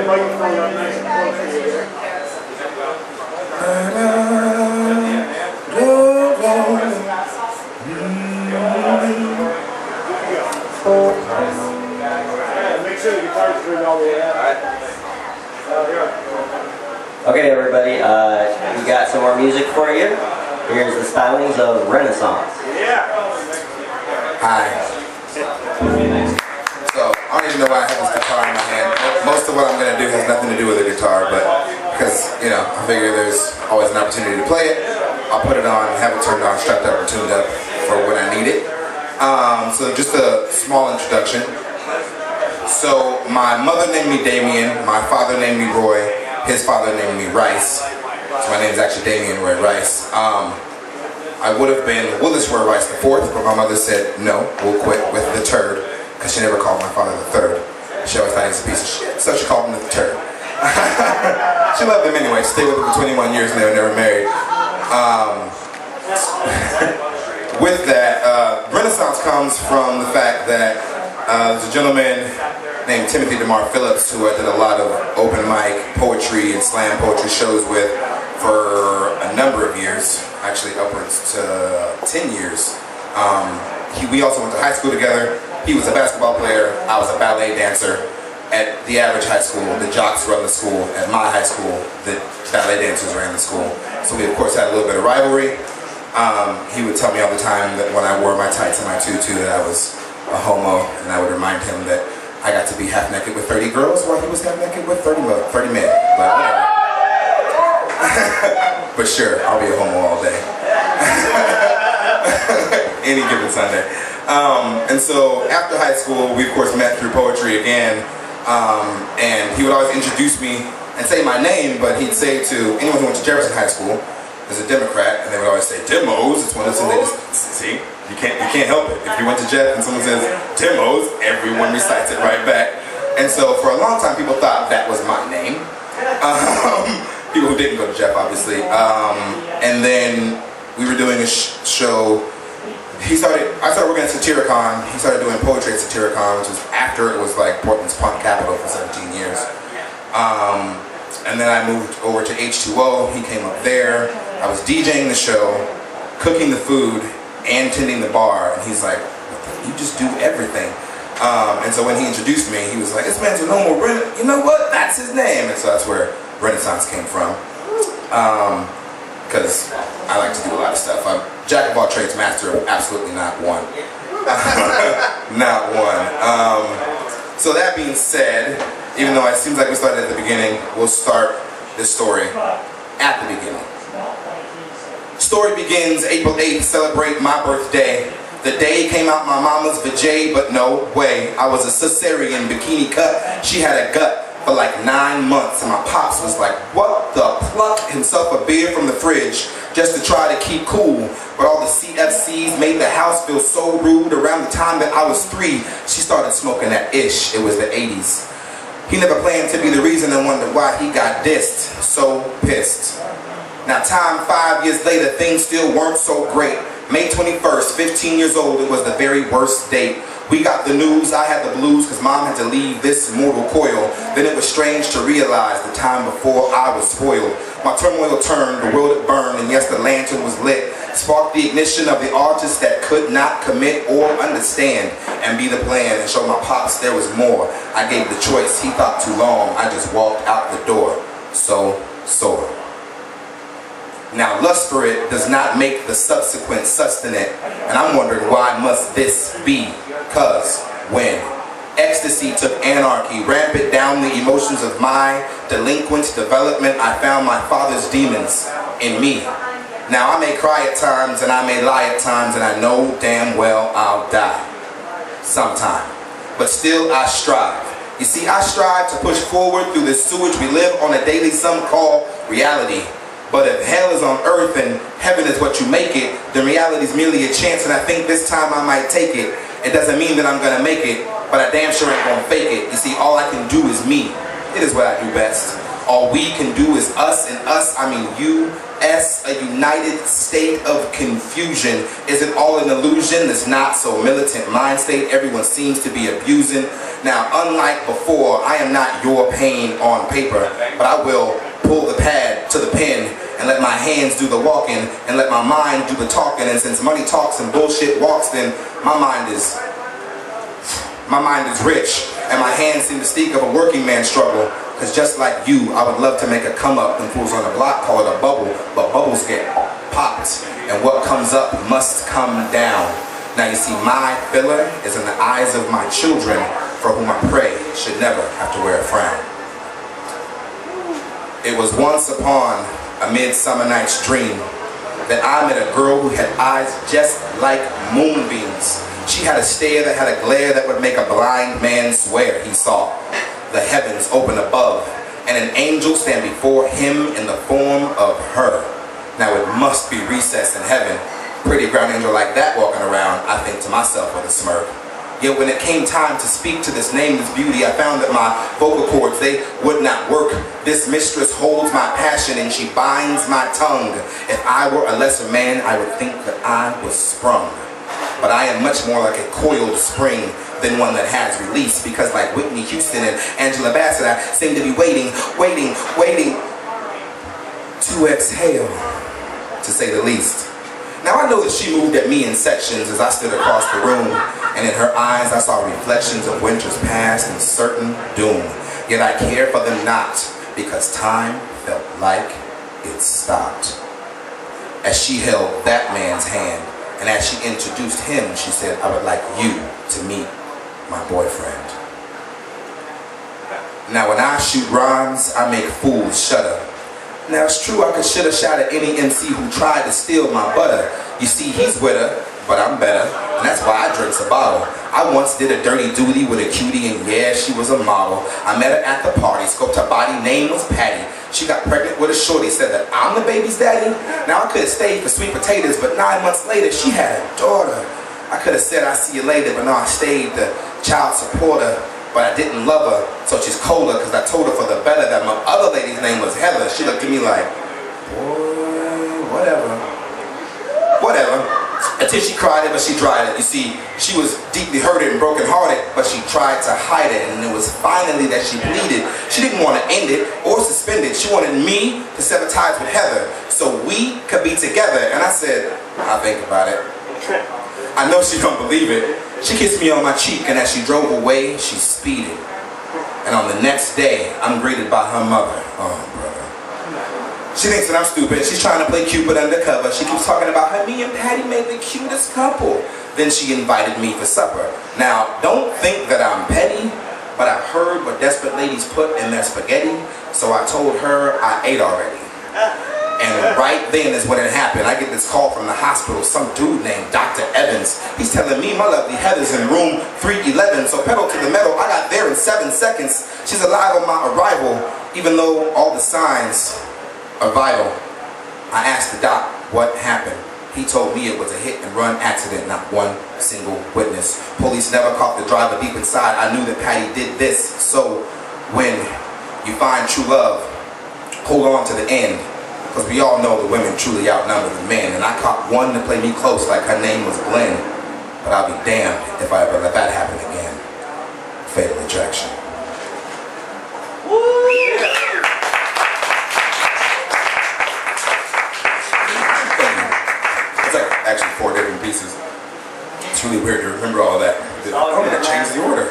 microphone up nice and close to you there. Make sure the guitar's turned all the way out. Okay, everybody, we got some more music for you. Here's the stylings of Renaissance. Yeah. Hi. So, I don't even know why I have this guitar in my hand. Most of what I'm going to do has nothing to do with the guitar, but because, you know, I figure there's always an opportunity to play it, I'll put it on, have it turned on, strapped up, or tuned up for when I need it. So just a small introduction. So my mother named me Damien, my father named me Roy, his father named me Rice. So my name is actually Damien Roy Rice. I would have been Willis Roy Rice IV, but my mother said no, we'll quit with the turd, because she never called my father the third. She always thought he was a piece of shit, so she called him the turd. She loved him anyway. She stayed with him for 21 years and they were never married. With that, Renaissance comes from the fact that there's a gentleman named Timothy DeMar Phillips who I did a lot of open mic poetry and slam poetry shows with for a number of years, actually upwards to 10 years. We also went to high school together. He was a basketball player, I was a ballet dancer. At the average high school, the jocks run the school. At my high school, the ballet dancers ran the school. So we of course had a little bit of rivalry. He would tell me all the time that when I wore my tights and my tutu that I was a homo, and I would remind him that I got to be half naked with 30 girls while he was half naked with 30 men. But whatever. But sure, I'll be a homo all day. Any given Sunday. And so after high school, we of course met through poetry again. And he would always introduce me and say my name, but he'd say to anyone who went to Jefferson High School, as a Democrat, and they would always say Demos. It's one of those things they just see. You can't help it. If you went to Jeff and someone says Demos, everyone recites it right back. And so for a long time, people thought that was my name. People who didn't go to Jeff, obviously. And then we were doing a show. I started working at Satyricon. He started doing poetry at Satyricon, which was after it was like Portland's punk capital for 17 years. And then I moved over to H2O. He came up there. I was DJing the show, cooking the food, and tending the bar. And he's like, you just do everything. And so when he introduced me, he was like, this man's a normal you know what? That's his name. And so that's where Renaissance came from. Because I like to do a lot of stuff. I'm jack of all trades, master of absolutely not one. Not one. So that being said, even though it seems like we started at the beginning, we'll start this story at the beginning. Story begins April 8th, celebrate my birthday. The day came out my mama's vajay, but no way. I was a cesarean bikini cut. She had a gut for like 9 months, and my pops was like, what the pluck? Himself a beer from the fridge just to try to keep cool. But all the CFCs made the house feel so rude. Around the time that I was 3, she started smoking that ish. It was the 80s. He never planned to be the reason and wondered why he got dissed. So pissed. Now time 5 years later, things still weren't so great. May 21st, 15 years old, it was the very worst date. We got the news, I had the blues because mom had to leave this mortal coil. Then it was strange to realize the time before I was spoiled. My turmoil turned, the world had burned, and yes, the lantern was lit. Sparked the ignition of the artist that could not commit or understand and be the plan and show my pops there was more. I gave the choice, he thought too long, I just walked out the door. So sore. Now lust for it does not make the subsequent sustenance, and I'm wondering why must this be? Cause when ecstasy took anarchy, rampant down the emotions of my delinquent development, I found my father's demons in me. Now I may cry at times and I may lie at times, and I know damn well I'll die sometime, but still I strive. You see, I strive to push forward through this sewage we live on a daily, some call reality. But if hell is on earth and heaven is what you make it, then reality is merely a chance, and I think this time I might take it. It doesn't mean that I'm gonna make it, but I damn sure ain't gonna fake it. You see, all I can do is me. It is what I do best. All we can do is us, and us, I mean U.S., a united state of confusion. Is it all an illusion? This not so militant mind state everyone seems to be abusing. Now, unlike before, I am not your pain on paper, but I will pull the pad to the pen and let my hands do the walking and let my mind do the talking. And since money talks and bullshit walks, then my mind is rich, and my hands seem to speak of a working man's struggle. Cause just like you, I would love to make a come up and fools on the block call it a bubble, but bubbles get popped, and what comes up must come down. Now you see, my filler is in the eyes of my children, for whom I pray should never have to wear a frown. It was once upon a midsummer night's dream that I met a girl who had eyes just like moonbeams. She had a stare that had a glare that would make a blind man swear he saw the heavens open above and an angel stand before him in the form of her. Now it must be recess in heaven. Pretty ground angel like that walking around, I think to myself with a smirk. Yet when it came time to speak to this nameless beauty, I found that my vocal cords, they would not work. This mistress holds my passion and she binds my tongue. If I were a lesser man, I would think that I was sprung. But I am much more like a coiled spring than one that has release, because like Whitney Houston and Angela Bassett, I seem to be waiting to exhale, to say the least. Now I know that she moved at me in sections as I stood across the room, and in her eyes I saw reflections of winters past and certain doom. Yet I cared for them not, because time felt like it stopped. As she held that man's hand, and as she introduced him, she said, I would like you to meet my boyfriend. Now when I shoot rhymes, I make fools shudder. Now it's true I could shoulda shot at any MC who tried to steal my butter. You see, he's with her, but I'm better, and that's why I drinks a bottle. I once did a dirty duty with a cutie, and yeah, she was a model. I met her at the party, scoped her body, name was Patty. She got pregnant with a shorty, said that I'm the baby's daddy. Now I could have stayed for sweet potatoes, but 9 months later, she had a daughter. I could have said I'll see you later, but no, I stayed the child supporter. But I didn't love her, so she's colder, because I told her for the better that my other lady's name was Heather. She looked at me like, boy, whatever. Until she cried it, but she dried it. You see, she was deeply hurted and brokenhearted, but she tried to hide it, and it was finally that she bleeded. She didn't want to end it or suspend it. She wanted me to sever ties with Heather so we could be together. And I said, I'll think about it. I know she don't believe it. She kissed me on my cheek, and as she drove away, she speeded. And on the next day, I'm greeted by her mother. Oh, brother. She thinks that I'm stupid. She's trying to play Cupid undercover. She keeps talking about how me and Patty made the cutest couple. Then she invited me for supper. Now, don't think that I'm petty, but I've heard what desperate ladies put in their spaghetti, so I told her I ate already. And right then is when it happened. I get this call from the hospital, some dude named Dr. Evans. He's telling me my lovely Heather's in room 311, so pedal to the metal, I got there in 7 seconds. She's alive on my arrival, even though all the signs are vital. I asked the doc what happened. He told me it was a hit and run accident, not one single witness. Police never caught the driver. Deep inside, I knew that Patty did this. So when you find true love, hold on to the end. Because we all know the women truly outnumber the men. And I caught one to play me close like her name was Glenn. But I'll be damned if I ever let that happen again. Fatal Attraction. Woo! It's like actually 4 different pieces. It's really weird to remember all that. I'm going to change the order.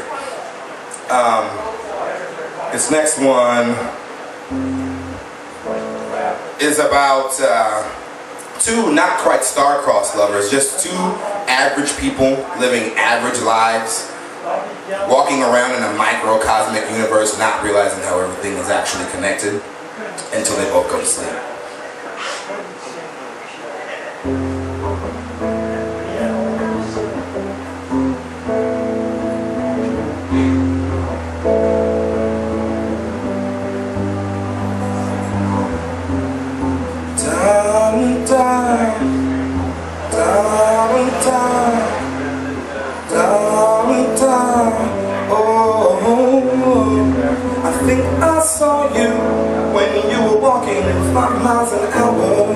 This next one is about two not quite star-crossed lovers, just two average people living average lives, walking around in a microcosmic universe, not realizing how everything is actually connected until they both go to sleep. I think I saw you walking 5 miles an hour,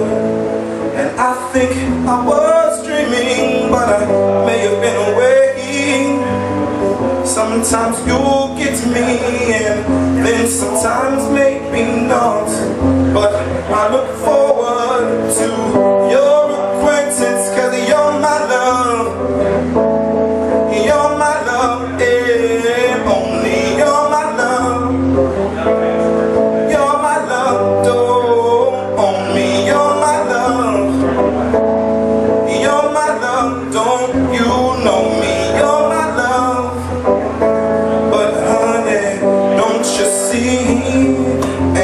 and I think I was dreaming, but I may have been awake. Sometimes you'll get to me, and then sometimes maybe not. But I look forward to your acquaintance, 'cause you're my love. You're my love, yeah, only you're my love. You're my love, don't own me, you're my love. You're my love, don't you know me, you're my love. But honey, don't you see?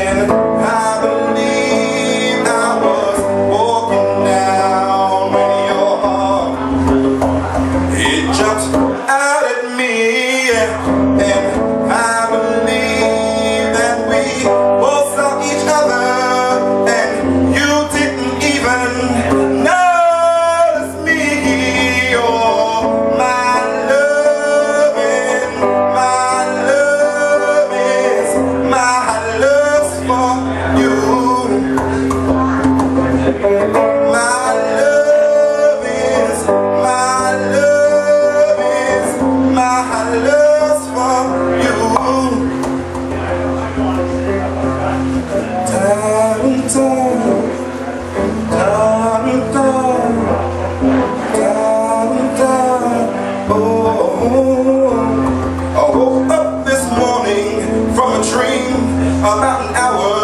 And I believe I was walking down when your heart, it jumped out at me. And I believe that we both saw each other, and you didn't even notice me. You're my love, and my love is my love's for you. My love is my love is my love's for you. I woke up this morning from a dream about an hour,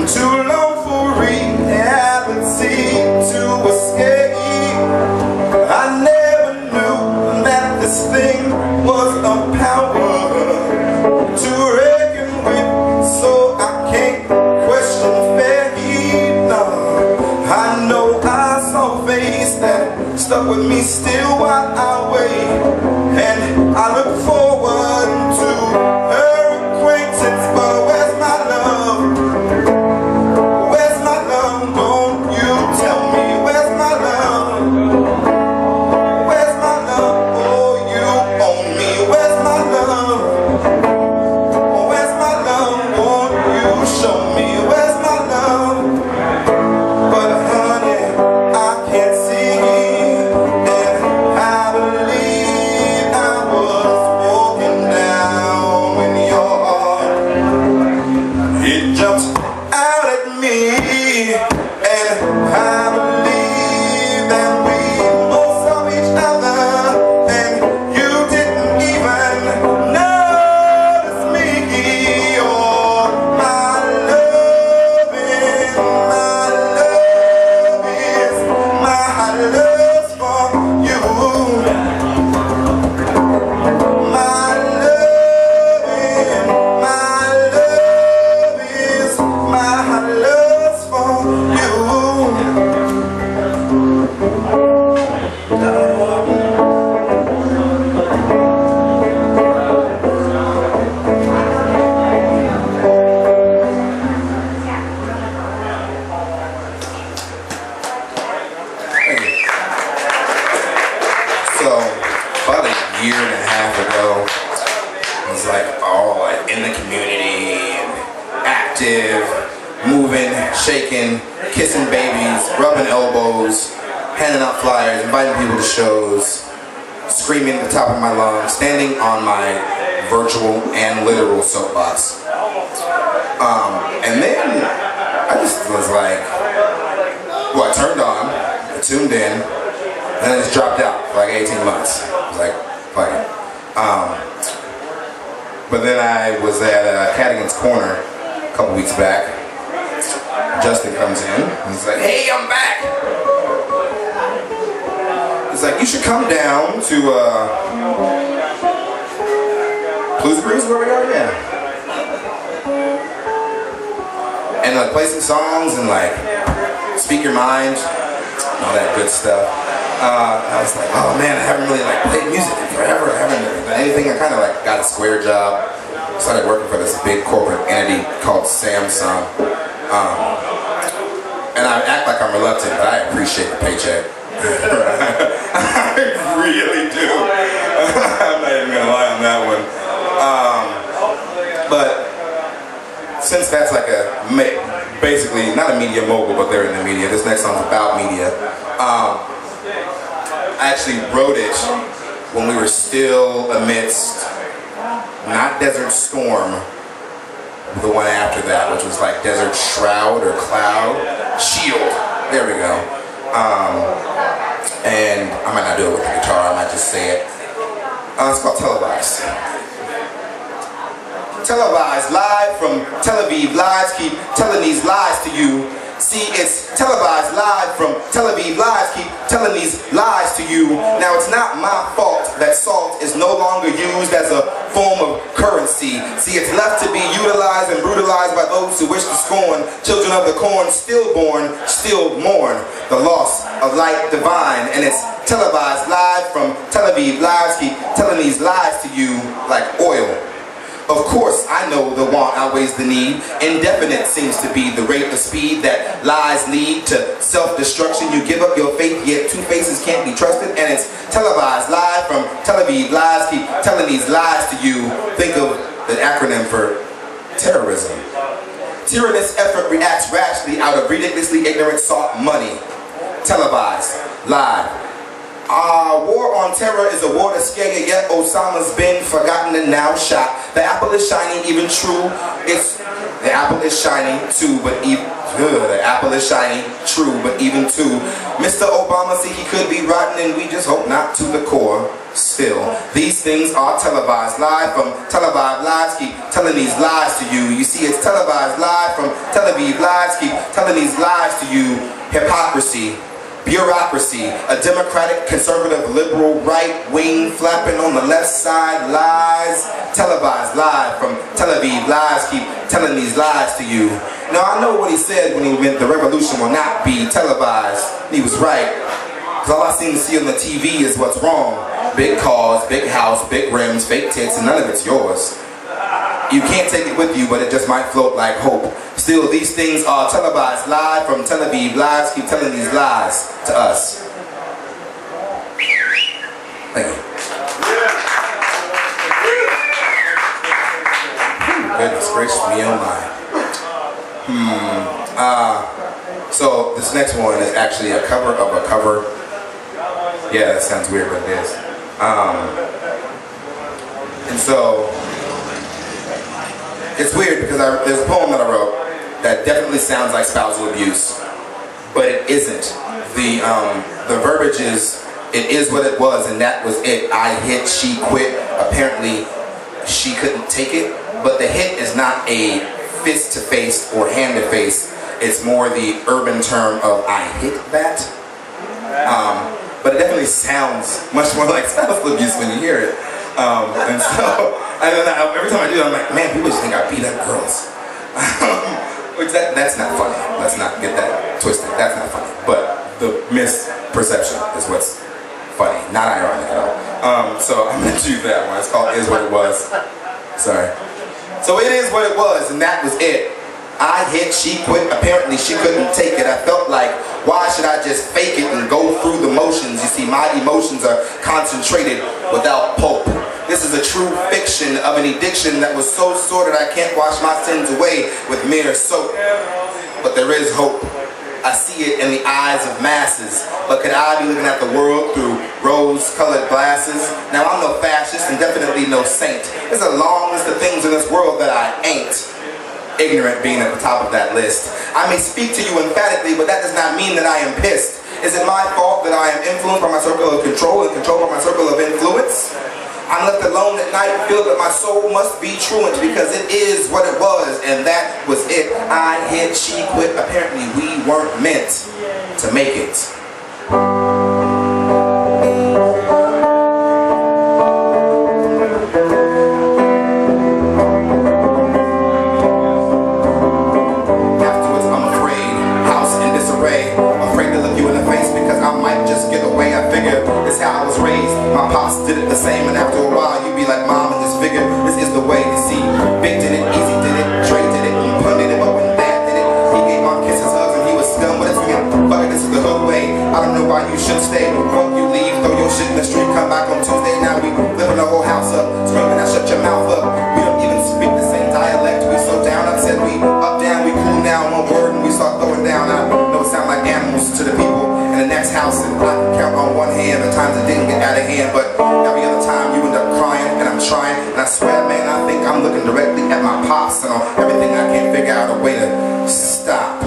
too long for reality to escape. I never knew that this thing was a power to reckon with, so I can't question fate. No, I know I saw a face that stuck with me still while I wait, and I look forward to her acquaintance. But where's my love? Where's my love? Don't you tell me where's my love? Where's my love? Oh, you own me. Where's my love? Where's my love? Won't you show me where's my love? But honey, I can't see, and I believe I was walking down when your heart, it jumped out at me. And I believe that we both saw each other, and you didn't even notice me. You're my love, and my love is my love's for you. My love, and my love is my love's for you. So, about a year and a half ago, I was like all like in the community and active, moving, shaking, kissing babies, rubbing elbows, handing out flyers, inviting people to shows, screaming at the top of my lungs, standing on my virtual and literal soapbox. And then I just was like, well, I turned on, I tuned in, and I just dropped out for like 18 months. I was like, fuck it. But then I was at Cadigan's Corner a couple weeks back. Justin comes in, and he's like, hey, I'm back. He's like, you should come down to Plew's Brews, where we are, yeah. And like play some songs and like speak your mind, and all that good stuff. I was like, oh man, I haven't really like played music in forever. I haven't done anything. I kind of like got a square job. Started working for this big corporate entity called Samsung. And I act like I'm reluctant, but I appreciate the paycheck. I really do. I'm not even gonna lie on that one. But since that's like basically not a media mogul, but they're in the media. This next song's about media. I actually wrote it when we were still amidst, not Desert Storm, the one after that, which was like Desert Shroud or Cloud. Shield. There we go. And I might not do it with the guitar, I might just say it. It's called Televised. Televised, live from Tel Aviv, lies keep telling these lies to you. See, it's televised live from Tel Aviv, lies keep telling these lies to you. Now, it's not my fault that salt is no longer used as a form of currency. See, it's left to be utilized and brutalized by those who wish to scorn. Children of the corn, stillborn, still mourn the loss of light divine. And it's televised live from Tel Aviv, lies keep telling these lies to you like oil. Of course, I know the want outweighs the need. Indefinite seems to be the rate of speed that lies lead to self-destruction. You give up your faith, yet two faces can't be trusted. And it's televised live from Tel Aviv. Lies keep telling these lies to you. Think of the acronym for terrorism. Tyrannous effort reacts rashly out of ridiculously ignorant sought money. Televised, live. War on terror is a war to scare you, yet Osama's been forgotten and now shot. The apple is shining, even true. The apple is shining too, but the apple is shining, true, but even too. Mr. Obama, see, he could be rotten, and we just hope not to the core. Still, these things are televised live from Tel Aviv. Lies keep telling these lies to you. You see, it's televised live from Tel Aviv. Lies keep telling these lies to you. Hypocrisy. Bureaucracy, a democratic, conservative, liberal, right wing flapping on the left side, lies, televised live from Tel Aviv. Lies keep telling these lies to you. Now I know what he said when he meant the revolution will not be televised. He was right. Because all I seem to see on the TV is what's wrong. Big cars, big house, big rims, fake tits, and none of it's yours. You can't take it with you, but it just might float like hope. Still, these things are televised live from Tel Aviv. Lies keep telling these lies to us. Thank you. Goodness gracious me, oh my. So this next one is actually a cover of a cover. Yeah, that sounds weird, but it is. And so it's weird because there's a poem that I wrote that definitely sounds like spousal abuse, but it isn't. The verbiage is, it is what it was, and that was it. I hit, she quit. Apparently, she couldn't take it, but the hit is not a fist-to-face or hand-to-face. It's more the urban term of I hit that. But it definitely sounds much more like spousal abuse when you hear it. And so, every time I do it, I'm like, man, people just think I beat up girls. Which that's not funny. Let's not get that twisted. That's not funny. But the misperception is what's funny. Not ironic at all. So I'm going to do that one. It's called Is What It Was. Sorry. So it is what it was, and that was it. I hit, she quit, apparently she couldn't take it. I felt like, why should I just fake it and go through the motions? You see, my emotions are concentrated without pulp. This is a true fiction of an addiction that was so sordid I can't wash my sins away with mere soap. But there is hope. I see it in the eyes of masses. But could I be looking at the world through rose-colored glasses? Now I'm no fascist and definitely no saint. There's a long list of things in this world that I ain't. Ignorant being at the top of that list. I may speak to you emphatically, but that does not mean that I am pissed. Is it my fault that I am influenced by my circle of control and controlled by my circle of influence? I'm left alone at night and feel that my soul must be truant because it is what it was, and that was it. I hit, she quit. Apparently we weren't meant to make it. How I was raised, my pops did it the same, and after a while you'd be like, mom, and just figure this is the way to see. Big did it, easy did it, Trey did it, and Pun did it, but when dad did it, he gave mom kisses, hugs, and he was scum, but it's weird. Fuck it, this is the hood way. I don't know why you my pops and on everything I can't figure out a way to stop.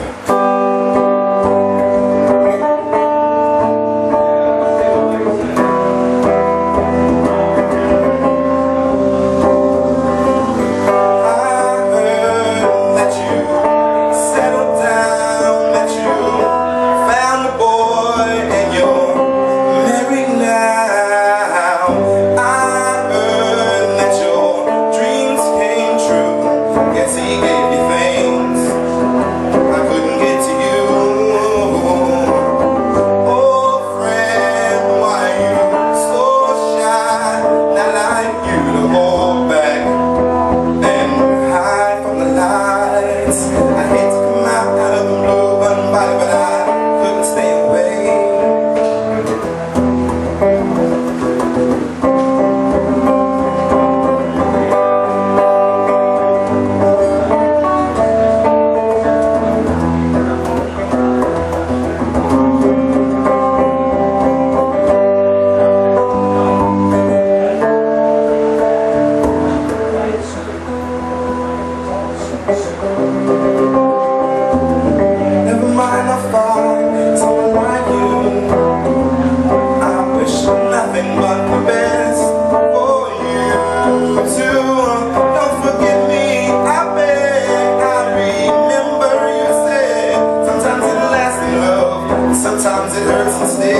Sometimes it hurts instead.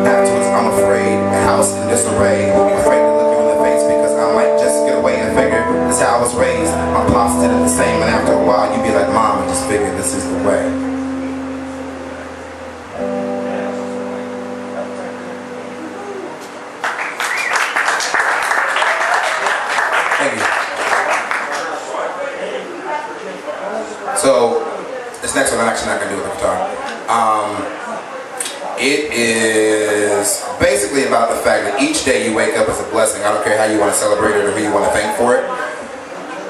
Afterwards, I'm afraid, a house in disarray. Afraid to look you in the face because I might just get away. I figure that's how I was raised. My pops did it the same, and after a while, you'd be like, Mom, I just figured this is the way. So, this next one I'm actually not going to do with the guitar. It is basically about the fact that each day you wake up is a blessing. I don't care how you want to celebrate it or who you want to thank for it,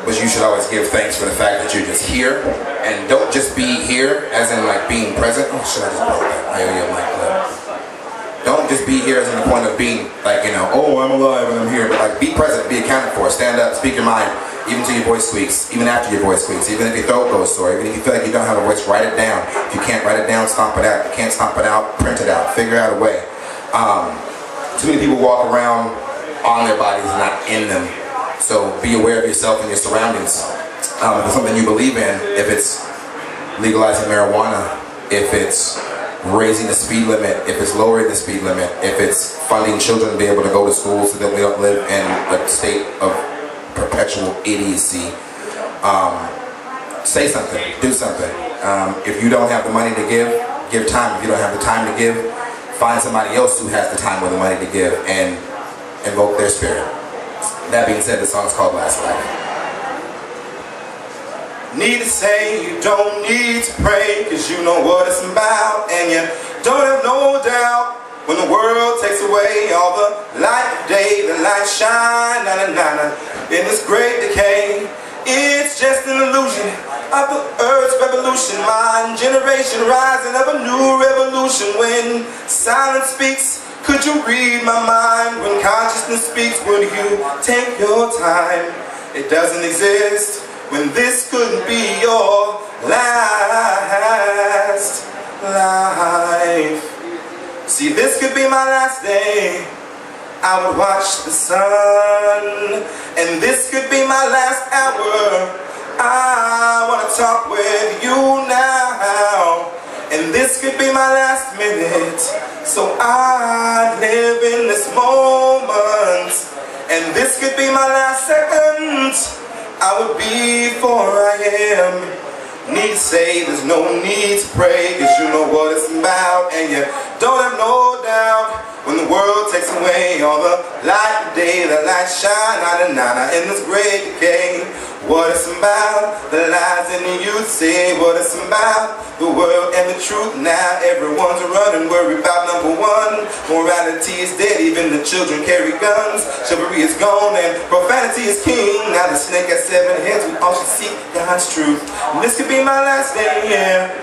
but you should always give thanks for the fact that you're just here. And don't just be here as in like being present. Oh shit, I just broke that. I owe you a mic clip. Don't just be here as in the point of being like, you know, oh, I'm alive and I'm here, but like be present, be accounted for, stand up, speak your mind. Even till your voice squeaks, even after your voice squeaks, even if your throat goes sore, even if you feel like you don't have a voice, write it down. If you can't write it down, stomp it out. If you can't stomp it out, print it out. Figure out a way. Too many people walk around on their bodies and not in them. So be aware of yourself and your surroundings. If it's something you believe in, if it's legalizing marijuana, if it's raising the speed limit, if it's lowering the speed limit, if it's funding children to be able to go to school so that we don't live in a state of perpetual idiocy. Say something, do something. If you don't have the money to give time. If you don't have the time to give, find somebody else who has the time or the money to give and invoke their spirit. That being said, the song is called Last Life. Need to say you don't need to pray, cause you know what it's about, and you don't have no doubt. When the world takes away all the light of day, the light shine, na-na-na-na, in this great decay. It's just an illusion of the earth's revolution. My generation rising of a new revolution. When silence speaks, could you read my mind? When consciousness speaks, would you take your time? It doesn't exist when this couldn't be your last life. See, this could be my last day. I would watch the sun, and this could be my last hour. I want to talk with you now, and this could be my last minute. So I live in this moment, and this could be my last second. I would be for I am. Need to say there's no need to pray, cause you know what it's about, and you don't have no doubt when the world takes away all the light of day, the light shine out of nana in this great decay. What it's about, the lies and the youth say, what it's about, the world and the truth. Now everyone's running, worried about number one. Morality is dead, even the children carry guns. Chivalry is gone and profanity is king. Now the snake has 7 heads, we all should seek God's truth. And this could be my last day, yeah.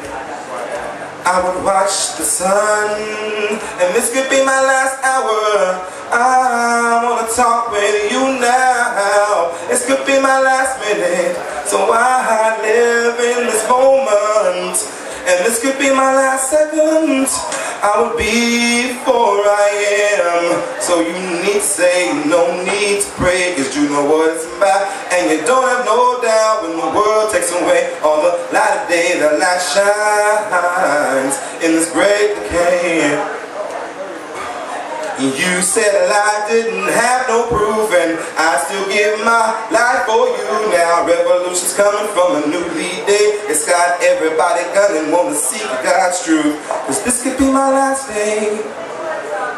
I would watch the sun, and this could be my last hour. I wanna talk with you now. This could be my last minute, so I live in this moment. And this could be my last second. I would be before I am. So you need to say, no need to pray, cause you know what it's about. And you don't have no doubt when the world takes away all the light of day, the light shines in this great decay. You said life didn't have no proof, and I still give my life for you now. Revolution's coming from a new lead day. It's got everybody gunning, wanna seek God's truth. Cause this could be my last day.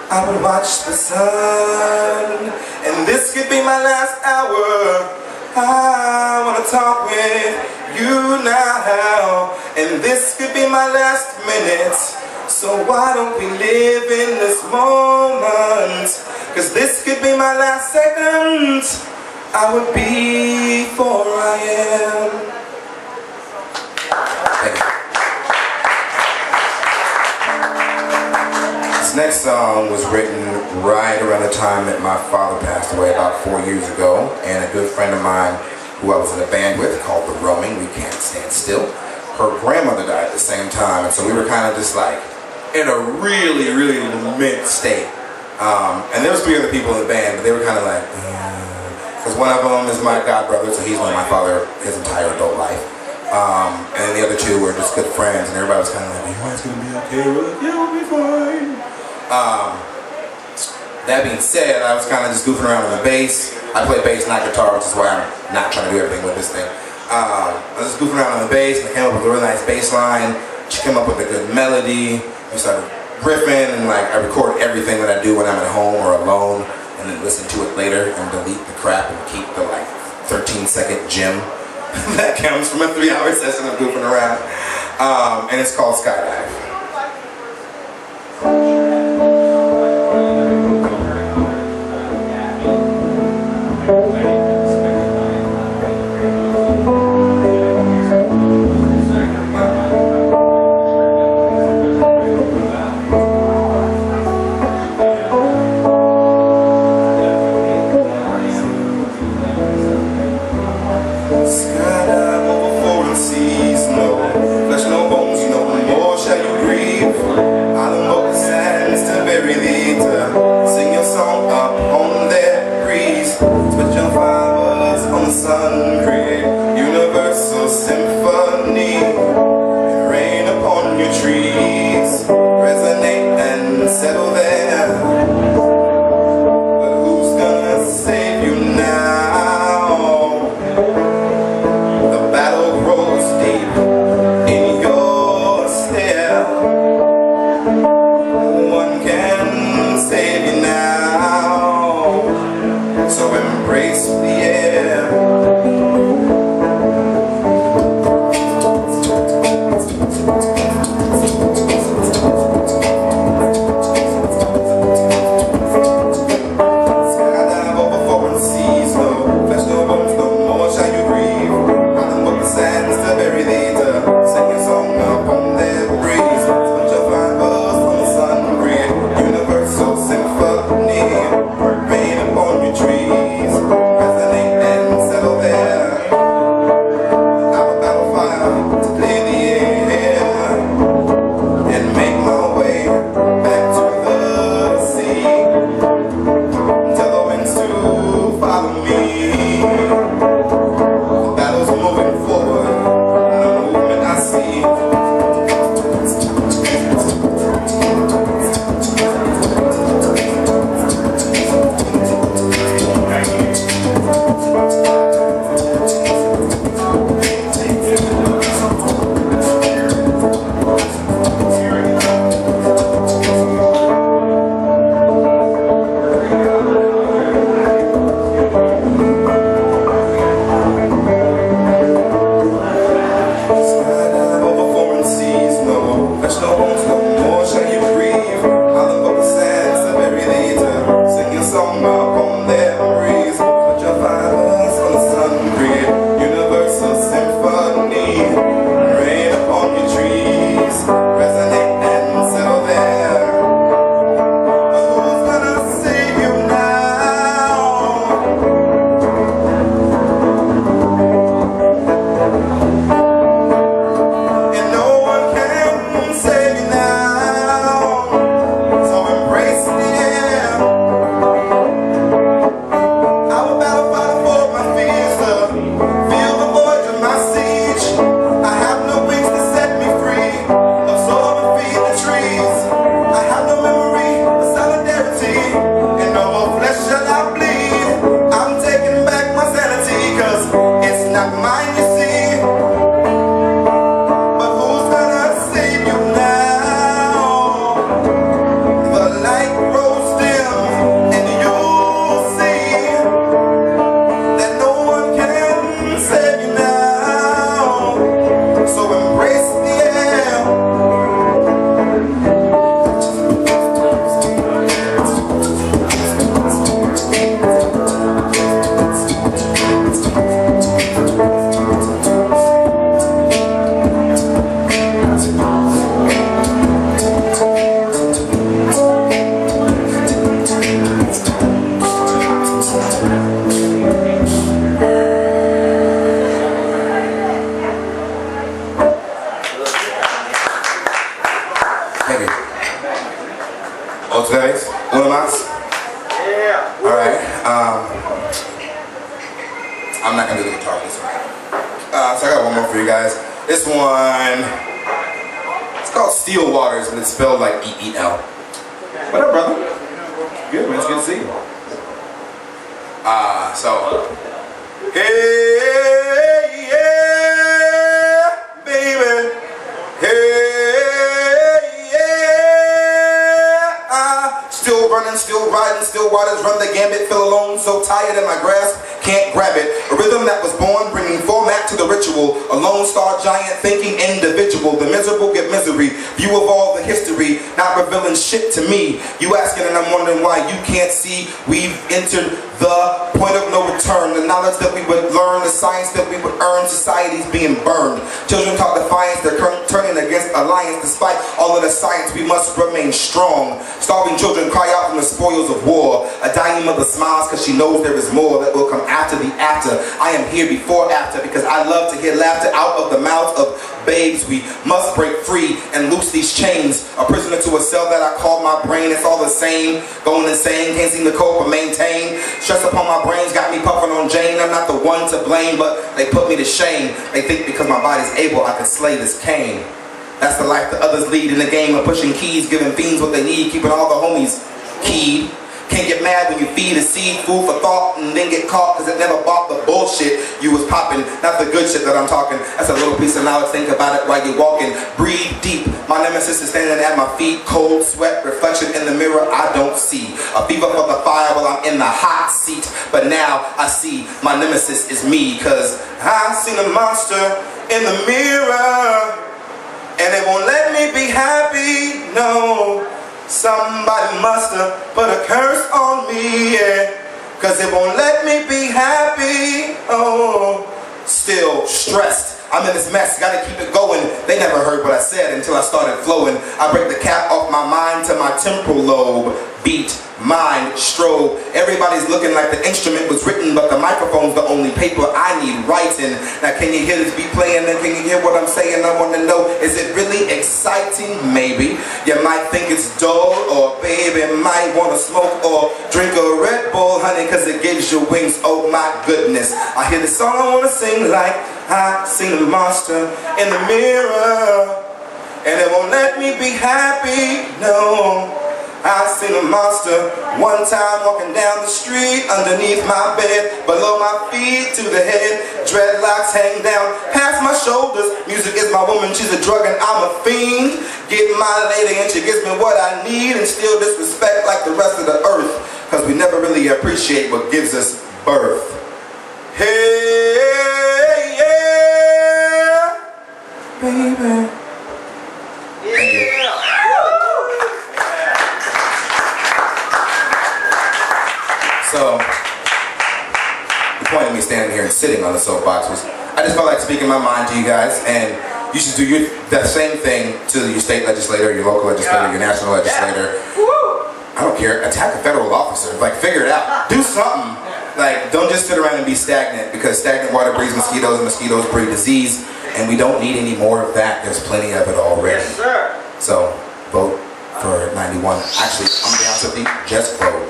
I would watch the sun, and this could be my last hour. I wanna talk with you now, and this could be my last minute. So why don't we live in this moment? Cause this could be my last second. I would be before I am. This next song was written right around the time that my father passed away about 4 years ago, and a good friend of mine who I was in a band with called The Roaming, We Can't Stand Still. Her grandmother died at the same time, and so we were kind of just like in a really, really lament state. And there was 3 other people in the band, but they were kind of like, because one of them is my god brother, so he's known my father his entire adult life. And then the other 2 were just good friends, and everybody was kind of like, it's gonna be okay. We're like, yeah, we'll be fine. That being said, I was kind of just goofing around on the bass. I play bass, not guitar, which is why I'm not trying to do everything with this thing. I was just goofing around on the bass, and I came up with a really nice bass line. She came up with a good melody. We started riffing, and like I record everything that I do when I'm at home or alone, and then listen to it later and delete the crap and keep the like 13-second gem that comes from a 3-hour session of goofing around. And it's called Skydive. Skydive over 4 seas, no flesh, no bones, no more shall you This one, it's called Steel Waters, and it's spelled like E-E-L. What up, brother? Good, man. It's good to see you. Hey, yeah, baby. Hey, yeah. Still running, still riding, still waters run the gambit. Feel alone, so tired in my grasp, can't grab it. A rhythm that was born, bringing format to the ritual. A lone star giant, thinking individual. The miserable get misery. View of all the history, not revealing shit to me. You asking and I'm wondering why you can't see. We've entered the point of no return. The knowledge that we would learn, the science that we would earn. Society's being burned. Children taught defiance, they're turning against alliance. Despite all of the science, we must remain strong. Starving children cry out from the spoils of war. A dying mother smiles because she knows there is more that will come after the after. I am here before after because I love to hear laughter out of the mouths of babes. We must break free and loose these chains. A prisoner to a cell that I call my brain. It's all the same. Going insane, can't seem to cope or maintain. Stress upon my brains got me puffing on Jane. I'm not the one to blame, but they put me to shame. They think because my body's able, I can slay this cane. That's the life that others lead in the game of pushing keys, giving fiends what they need, keeping all the homies keyed. Can't get mad when you feed a seed, food for thought, and then get caught because it never bought the bullshit you was popping. Not the good shit that I'm talking. That's a little piece of knowledge. Think about it while you're walking. Breathe deep. My nemesis is standing at my feet. Cold sweat, reflection in the mirror I don't see. A fever for the fire while I'm in the hot seat. But now I see my nemesis is me, because I seen a monster in the mirror. And it won't let me be happy, no. Somebody must have put a curse on me, yeah. Cause it won't let me be happy, oh. Still stressed, I'm in this mess, gotta keep it going. They never heard what I said until I started flowing. I break the cap off my mind to my temporal lobe. Beat, mind, strobe. Everybody's looking like the instrument was written, but the microphone's the only paper I need writing. Now can you hear this beat playing, and can you hear what I'm saying? I want to know, is it really exciting? Maybe. You might think it's dull, or baby might want to smoke or drink a Red Bull, honey, cause it gives you wings. Oh my goodness. I hear the song I want to sing like I seen a monster in the mirror, and it won't let me be happy, no. I seen a monster one time walking down the street, underneath my bed, below my feet to the head. Dreadlocks hang down past my shoulders. Music is my woman, she's a drug and I'm a fiend. Get my lady and she gives me what I need, and still disrespect like the rest of the earth, cause we never really appreciate what gives us birth. Hey, yeah, baby. So, the point of me standing here and sitting on the soapbox was, I just felt like speaking my mind to you guys, and you should do that same thing to your state legislator, your local legislator, your national legislator. I don't care, attack a federal officer, like figure it out, do something. Like, don't just sit around and be stagnant, because stagnant water breeds mosquitoes and mosquitoes breed disease, and we don't need any more of that. There's plenty of it already. Yes, sir. So, vote for 91. Actually, I'm down to be just vote.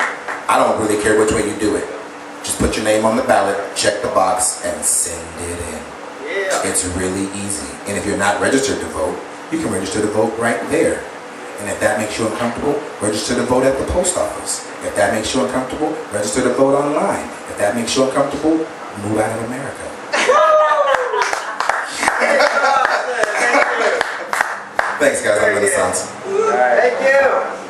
I don't really care which way you do it. Just put your name on the ballot, check the box, and send it in. Yeah. It's really easy. And if you're not registered to vote, you can register to vote right there. And if that makes you uncomfortable, register to vote at the post office. If that makes you uncomfortable, register to vote online. If that makes you uncomfortable, move out of America. Thanks guys, I'm Renaissance. Thank you.